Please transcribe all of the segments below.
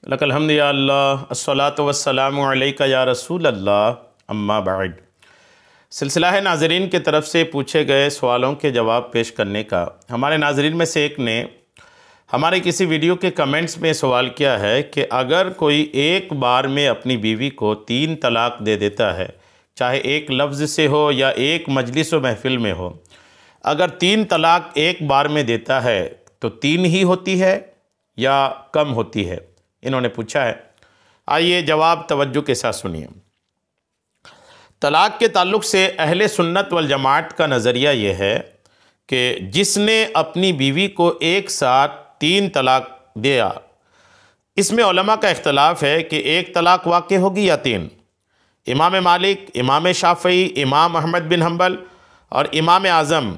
लकल हम्द या अल्लाह अस्सलातु वस्सलामु अलैका या रसूल अल्लाह अम्मा बाद। सिलसिला है नाज़रीन की तरफ से पूछे गए सवालों के जवाब पेश करने का। हमारे नाज़रीन में से एक ने हमारे किसी वीडियो के कमेंट्स में सवाल किया है कि अगर कोई एक बार में अपनी बीवी को 3 तलाक दे देता है, चाहे एक लफ्ज़ से हो या एक मजलिस व महफ़िल में हो, अगर 3 तलाक एक बार में देता है तो 3 ही होती है या कम होती है, इन्होंने पूछा है। आइए जवाब तवज्जो के साथ सुनिए। तलाक के ताल्लुक़ से अहले सुन्नत वल जमात का नज़रिया ये है कि जिसने अपनी बीवी को एक साथ 3 तलाक दिया, इसमें उलमा का इख्तलाफ है कि एक तलाक वाक़ई होगी या 3। इमाम मालिक, इमाम शाफ़ई, इमाम अहमद बिन हम्बल और इमाम आज़म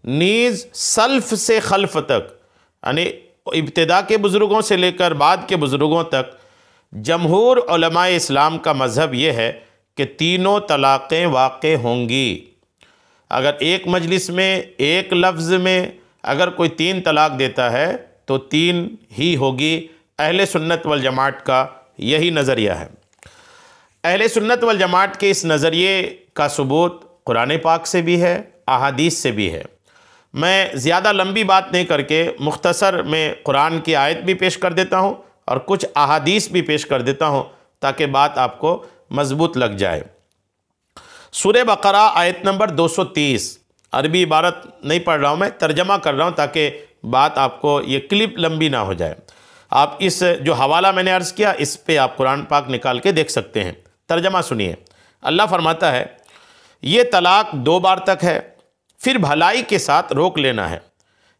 नीज़ सल्फ़ से खल्फ़ तक, यानी इब्तिदा के बुज़ुर्गों से लेकर बाद के बुज़ुर्गों तक, जमहूर उलमाए इस्लाम का मज़हब ये है कि तीनों तलाक़ें वाक़ई होंगी। अगर एक मजलिस में एक लफ्ज़ में अगर कोई 3 तलाक देता है तो 3 ही होगी। अहले सुन्नत वल जमात का यही नज़रिया है। अहले सुन्नत वल जमात के इस नज़रिए का सबूत कुरान पाक से भी है, अहादीस से भी है। मैं ज़्यादा लंबी बात नहीं करके मुख्तसर में कुरान की आयत भी पेश कर देता हूँ और कुछ अहादीस भी पेश कर देता हूँ ताकि बात आपको मज़बूत लग जाए। सूरह बकरा आयत नंबर 230, अरबी इबारत नहीं पढ़ रहा हूँ, मैं तर्जमा कर रहा हूँ ताकि बात आपको ये क्लिप लंबी ना हो जाए। आप इस जो हवाला मैंने अर्ज़ किया इस पे आप कुरान पाक निकाल के देख सकते हैं। तर्जमा सुनिए। अल्लाह फरमाता है, ये तलाक 2 बार तक है, फिर भलाई के साथ रोक लेना है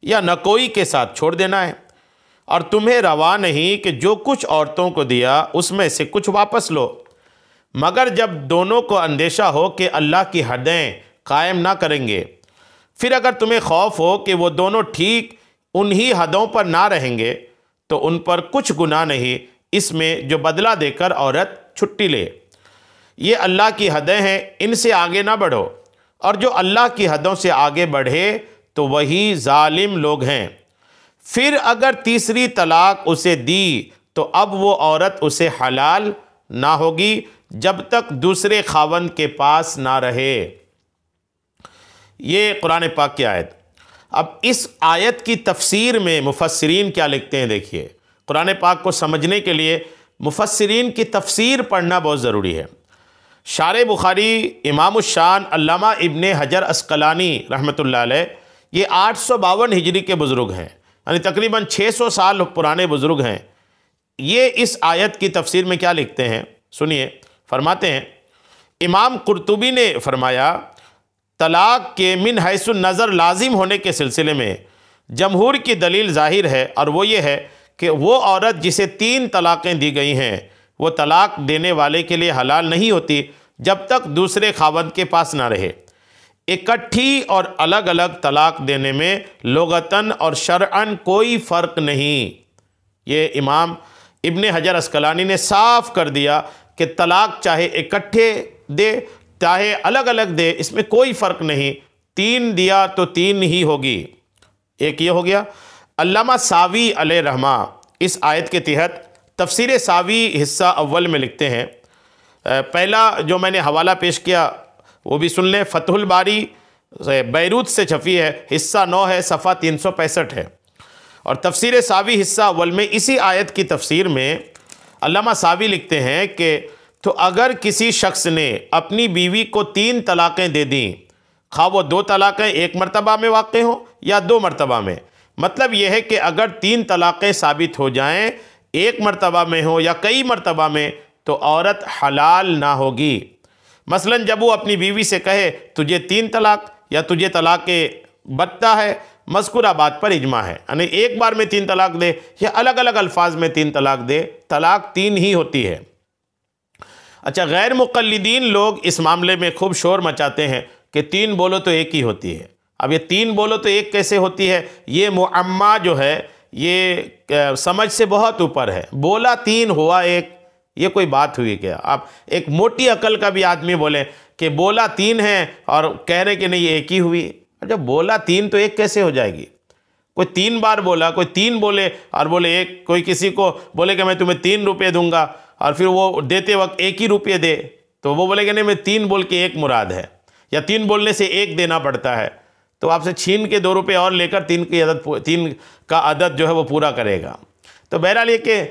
या नकोई के साथ छोड़ देना है, और तुम्हें रवा नहीं कि जो कुछ औरतों को दिया उसमें से कुछ वापस लो, मगर जब दोनों को अंदेशा हो कि अल्लाह की हदें कायम ना करेंगे। फिर अगर तुम्हें खौफ हो कि वो दोनों ठीक उन्हीं हदों पर ना रहेंगे तो उन पर कुछ गुनाह नहीं इसमें जो बदला देकर औरत छुट्टी ले। ये अल्लाह की हदें हैं, इनसे आगे ना बढ़ो, और जो अल्लाह की हदों से आगे बढ़े तो वही जालिम लोग हैं। फिर अगर तीसरी तलाक उसे दी तो अब वो औरत उसे हलाल ना होगी जब तक दूसरे खावंद के पास ना रहे। ये कुरान पाक की आयत। अब इस आयत की तफसीर में मुफस्सिरीन क्या लिखते हैं देखिए। कुरान पाक को समझने के लिए मुफस्सिरीन की तफसीर पढ़ना बहुत ज़रूरी है। शारे बुखारी इमाम शान अल्लामा इब्ने हजर अस्कलानी रहमतुल्लाह अलैह, ये 852 हिजरी के बुज़ुर्ग हैं, यानी तकरीबन 600 साल पुराने बुज़ुर्ग हैं। ये इस आयत की तफसीर में क्या लिखते हैं सुनिए। फरमाते हैं, इमाम कुर्तुबी ने फरमाया, तलाक के मिन हैसुन नज़र लाजिम होने के सिलसिले में जमहूर की दलील ज़ाहिर है, और वो ये है कि वो औरत जिसे 3 तलाक़ें दी गई हैं वो तलाक देने वाले के लिए हलाल नहीं होती जब तक दूसरे खावंद के पास ना रहे। इकट्ठी और अलग अलग तलाक देने में लुगतन और शरअन कोई फ़र्क नहीं। ये इमाम इब्ने हजर अस्कलानी ने साफ़ कर दिया कि तलाक चाहे इकट्ठे दे चाहे अलग अलग दे, इसमें कोई फ़र्क नहीं। 3 दिया तो 3 ही होगी। एक ये हो गया। अल्लामा सावी अलैह रहमा इस आयत के तहत तफसीर सावी हिस्सा अव्वल में लिखते हैं। पहला जो मैंने हवाला पेश किया वो भी सुन लें। फ़तहुल बारी बैरूत से छपी है, हिस्सा 9 है, सफ़ा 365 है। और तफसीर सावी हिस्सा अव्वल में इसी आयत की तफसीर में अल्लामा सावी लिखते हैं कि तो अगर किसी शख्स ने अपनी बीवी को 3 तलाक़ें दे दी, खा वो 2 तलाक़ें एक मरतबा में वाक़ई हों या 2 मरतबा में, मतलब यह है कि अगर 3 तलाक़ें साबित हो जाएं, एक मरतबा में हो या कई मरतबा में, तो औरत हलाल ना होगी। मसलन जब वो अपनी बीवी से कहे तुझे 3 तलाक या तुझे तलाक़ बत्ता है, मज़कूरा बात पर इजमा है, यानी एक बार में 3 तलाक दे या अलग अलग अल्फाज में 3 तलाक दे, तलाक 3 ही होती है। अच्छा, गैर मुक़ल्लिदीन लोग इस मामले में खूब शोर मचाते हैं कि 3 बोलो तो एक ही होती है। अब ये 3 बोलो तो एक कैसे होती है, ये मुअम्मा जो है ये समझ से बहुत ऊपर है। बोला 3 हुआ 1, ये कोई बात हुई क्या? आप एक मोटी अकल का भी आदमी बोले कि बोला 3 है और कह रहे कि नहीं एक ही हुई। जब बोला 3 तो एक कैसे हो जाएगी? कोई 3 बार बोला, कोई 3 बोले और बोले एक, कोई किसी को बोले कि मैं तुम्हें 3 रुपये दूंगा और फिर वो देते वक्त 1 ही रुपये दे, तो वो बोले कि नहीं मैं 3 बोल के 1 मुराद है, या 3 बोलने से 1 देना पड़ता है, तो आपसे छीन के 2 रुपये और लेकर 3 का अदद जो है वो पूरा करेगा। तो बहरहाल ये कि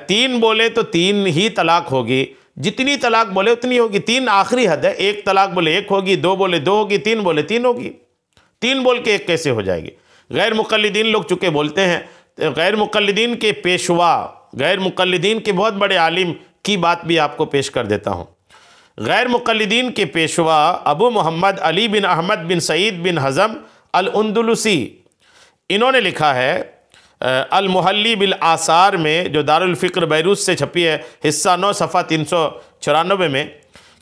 3 बोले तो 3 ही तलाक होगी, जितनी तलाक बोले उतनी होगी, 3 आखिरी हद है। 1 तलाक बोले 1 होगी, 2 बोले 2 होगी, 3 बोले 3 होगी। 3 बोल के 1 कैसे हो जाएगी? गैर मुक़ल्लिदीन लोग चूँकि बोलते हैं, तो गैर मुक़ल्लिदीन के पेशवा, गैर मुक़ल्लिदीन के बहुत बड़े आलिम की बात भी आपको पेश कर देता हूँ। गैर मुक़ल्लिदीन के पेशवा अबू मोहम्मद अली बिन अहमद बिन सईद बिन हज़म अल-अंदलुसी, इन्होंने लिखा है अल-मुहल्ली बिल आसार में, जो दारुल फ़िक्र बैरूत से छपी है, हिस्सा 9 सफ़ा 394 में,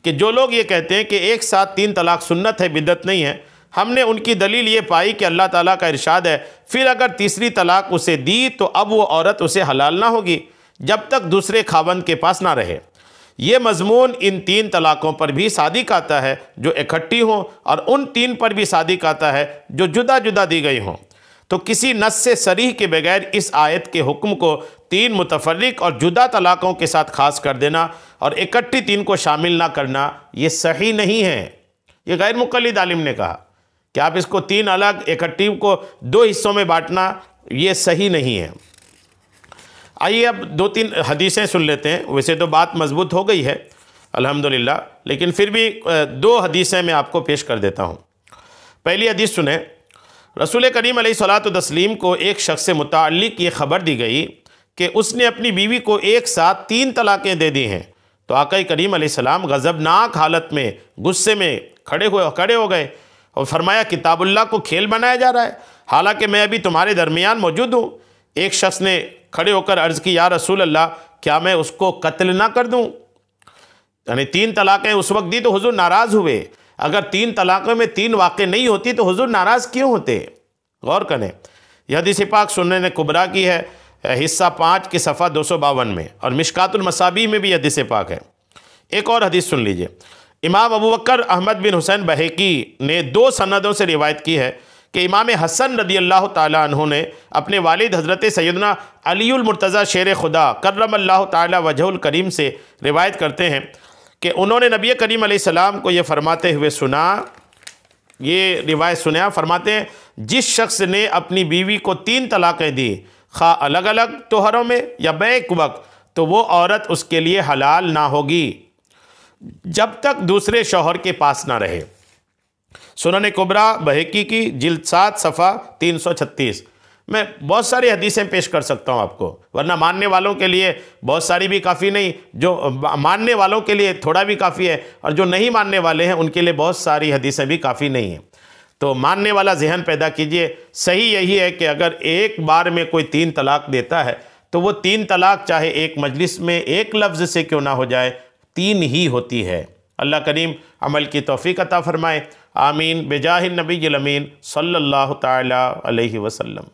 कि जो लोग ये कहते हैं कि एक साथ 3 तलाक सुन्नत है, बिदअत नहीं है, हमने उनकी दलील ये पाई कि अल्लाह ताला का इरशाद है, फिर अगर तीसरी तलाक उसे दी तो अब वो औरत उसे हलाल ना होगी जब तक दूसरे खावंद के पास ना रहे। ये मज़मून इन 3 तलाक़ों पर भी सादिक आता है जो इकट्ठी हों, और उन 3 पर भी सादिक आता है जो जुदा जुदा दी गई हों। तो किसी नस से सरीह के बगैर इस आयत के हुक्म को 3 मुतफर्रिक और जुदा तलाक़ों के साथ ख़ास कर देना और इकट्ठी 3 को शामिल ना करना, ये सही नहीं है। ये गैर मुक़ल्लिद आलिम ने कहा कि आप इसको 3 अलग, इकट्ठी को 2 हिस्सों में बांटना, ये सही नहीं है। आइए अब 2-3 हदीसें सुन लेते हैं। वैसे तो बात मजबूत हो गई है अल्हम्दुलिल्लाह, लेकिन फिर भी 2 हदीसें मैं आपको पेश कर देता हूँ। पहली हदीस सुने। रसूल करीम अलैहिस्सलातु तस्लीम को एक शख्स से मुताल्लिक ये ख़बर दी गई कि उसने अपनी बीवी को एक साथ 3 तलाक़ें दे दी हैं। तो आक़ा करीम अलैहिस्सलाम गज़बनाक हालत में, गुस्से में खड़े हो गए और फरमाया, किताबुल्लाह को खेल बनाया जा रहा है, हालांकि मैं अभी तुम्हारे दरमियान मौजूद हूँ। एक शख्स ने खड़े होकर अर्ज़ की, या रसूल अल्लाह, क्या मैं उसको कत्ल ना कर दूँ? यानी 3 तलाक़ें उस वक्त दी तो हुज़ूर नाराज़ हुए। अगर 3 तलाक़ों में 3 वाक़े नहीं होती तो हुज़ूर नाराज़ क्यों होते? गौर करें। यह हदीस पाक सुनन कुबरा की है, हिस्सा 5 की सफ़ा 252 में, और मिशकातुल मसाबी में भी हदीस पाक है। एक और हदीस सुन लीजिए। इमाम अबू बकर अहमद बिन हुसैन बहकी ने 2 सनदों से रिवायत की है कि इमाम हसन रदी अल्लाह ताला अन्हु ने अपने वालिद हज़रत सैयदना अलीउल मुर्तज़ा शेर खुदा कर्रमल्लाहु ताला वजहुल करीम से रिवायत करते हैं कि उन्होंने नबी करीम अलैहिस्सलाम को ये फरमाते हुए सुना, ये रिवायत सुना, फरमाते हैं, जिस शख्स ने अपनी बीवी को 3 तलाक़ें दी, खा अलग अलग तोहरों में या बैक वक्त, तो वो औरत उसके लिए हलाल ना होगी जब तक दूसरे शौहर के पास ना रहे। सुनन कुबरा बहकी की जिल्द 7 सफ़ा 336। मैं बहुत सारी हदीसें पेश कर सकता हूँ आपको, वरना मानने वालों के लिए बहुत सारी भी काफ़ी नहीं, जो मानने वालों के लिए थोड़ा भी काफ़ी है, और जो नहीं मानने वाले हैं उनके लिए बहुत सारी हदीसें भी काफ़ी नहीं हैं। तो मानने वाला जहन पैदा कीजिए। सही यही है कि अगर एक बार में कोई 3 तलाक देता है तो वो 3 तलाक चाहे एक मजलिस में एक लफ्ज़ से क्यों ना हो जाए, 3 ही होती है। अल्लाह करीम अमल की तौफीक अता फ़रमाए। आमीन। बेजाहिन नबी अमीन सल्लल्लाहु ताला अलैहि वसल्लम।